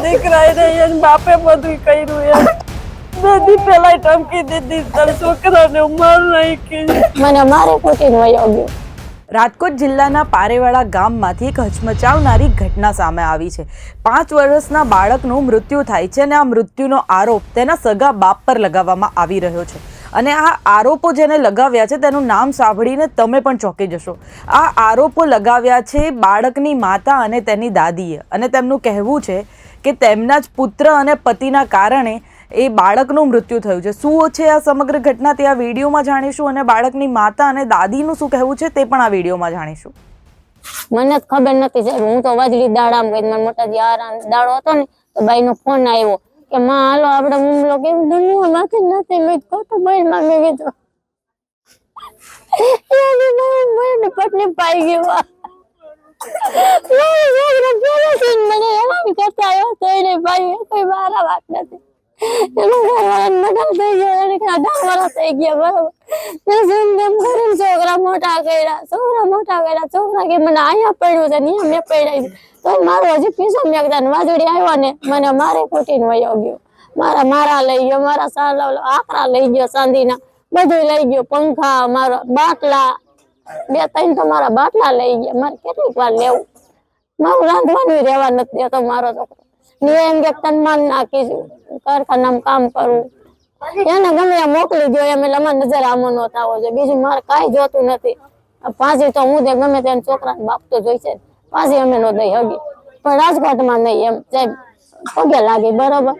દીકરાએ રહી અને બાપે બધું કર્યું યાર. 2 દી પહેલા ધમકી દીધી તારા છોકરાને માર નાખી. મને મારે ખોટીને વયો ગયો. રાજકોટ જિલ્લાના પારેવાડા ગામમાંથી એક હચમચાવનારી ઘટના સામે આવી છે. 5 વર્ષના બાળકનું મૃત્યુ થાય છે અને આ મૃત્યુનો આરોપ તેના સગા બાપ પર લગાવવામાં આવી રહ્યો છે. અને આ આરોપો જેને લગાવ્યા છે તેનું નામ સાંભળીને તમે પણ ચોંકી જશો. આ આરોપો લગાવ્યા છે બાળકની માતા અને તેની દાદીએ, અને તેમનું કહેવું છે કે તેમના જ પુત્ર અને પતિના કારણે એ બાળકનું મૃત્યુ થયું છે. શું છે આ સમગ્ર ઘટના તે આ વિડીયોમાં જાણીશું, અને બાળકની માતા અને દાદીનું શું કહેવું છે તે પણ આ વિડીયોમાં જાણીશું. મને જ ખબર નથી સાહેબ, હું તો વાજળી દાડામાં ગઈ. મારા મોટાજી આરામ દાડો હતો ને તો બાઈનો ફોન આવ્યો કે માં હાલો આપણે હુમલો કેવું દુનિયા માંથી નથી લઈ તો બાઈ માં મેં કીધું પટલી પાઈ ગયો. મને એમાં કરતા આવ્યો તો એને ભાઈ કોઈ મારા વાત નથી. છોકરા મોટા કર્યા છોકરા કે મને અહીંયા પડ્યું છે ને મેં પડાવી તો મારો હજી પીસો મેકતા વાજડી આવ્યો ને મને મારે ખોટીને વયો ગયો. મારા લઈ ગયો, મારા આકરા લઈ ગયો, ચાંદીના બધું લઈ ગયો, પંખા, મારા બાટલા 2-3 તો મારા બાટલા લઈ ગયા. મારે કેટલીક વાર લેવું, મારું રાંધવાનું રહેવા નથી દેતો મારો છોકરો. એમ કે તન્માન નાખીશું, કારખાનામાં કામ કરવું, એને ગમે મોકલી દો એમ. એટલે અમારે નજર આમો ન થવો છે, બીજું મારે કાંઈ જોતું નથી. પાછી તો હું ગમે તેને છોકરાને બાપ તો જોઈશે, પાછી અમે નો દઈ હગી, પણ રાજકોટમાં નહીં એમ સાહેબ પગે લાગી. બરોબર,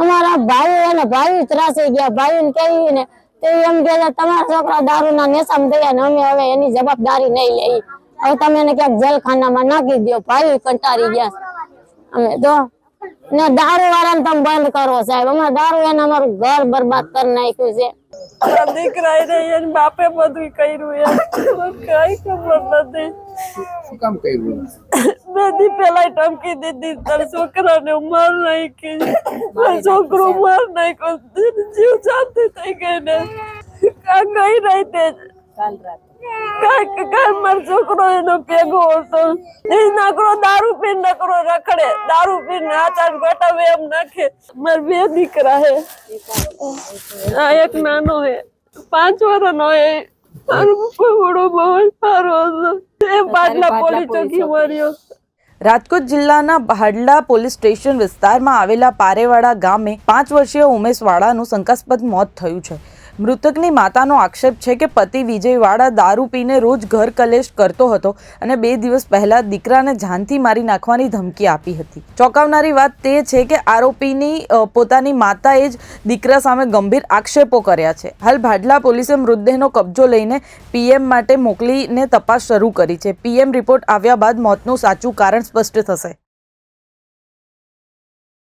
અમારા ભાઈઓ એને ભાઈ ત્રાસી ગયા. ભાઈને કહી ને તે એમ કે તમારા છોકરા દારૂના નેશામાં ગયા ને અમે હવે એની જવાબદારી નહીં લઈ, હવે તમે એને ક્યાંક જેલખાનામાં નાખી દો. ભાઈ કંટાળી ગયા અમે તો ને દારૂ વાળાને તમે બંધ કરો સાહેબ. અમારે દારૂ એને અમારું ઘર બરબાદ કરી નાખ્યું છે. દીકરાએ રહી અને બાપે બધું કર્યું યાર. કઈ ખબર નથી. શું કામ કર્યું? 2 દી પહેલા ધમકી દીધી તારા છોકરાને માર નાખી. મારો છોકરો માર નાખ્યો, જીવ શાંતિ થઈ ગઈ ને કા ગઈ રહી તે કાલ મારો છોકરો એનો ભેગો હતો. એ નકરો દારૂ પીને નકરો રખડે, દારૂ પીને હાથ ગોટાવે એમ નાખે. મારા 2 દીકરા હે, આ એક નાનો હે 5 વર્ષનો હે. મારો બહુ સારો હતો, એ બાટલા પોલીસ ચોકી મર્યો. રાજકોટ જિલ્લાના ભાડલા પોલીસ સ્ટેશન વિસ્તારમાં આવેલા પારેવાડા ગામે 5 વર્ષીય ઉમેશવાળાનું શંકાસ્પદ મોત થયું છે. મૃતકની માતાનો આક્ષેપ છે કે પતિ વિજયવાળા દારૂ પીને રોજ ઘર કલેશ કરતો હતો અને 2 દિવસ પહેલા દીકરાને જાનથી મારી નાખવાની ધમકી આપી હતી. ચોંકાવનારી વાત તે છે કે આરોપીની પોતાની માતાએ જ દીકરા સામે ગંભીર આક્ષેપો કર્યા છે. હાલ ભાડલા પોલીસે મૃતદેહનો કબજો લઈને પીએમ માટે મોકલીને તપાસ શરૂ કરી છે. પીએમ રિપોર્ટ આવ્યા બાદ મોતનું સાચું કારણ સ્પષ્ટ થશે.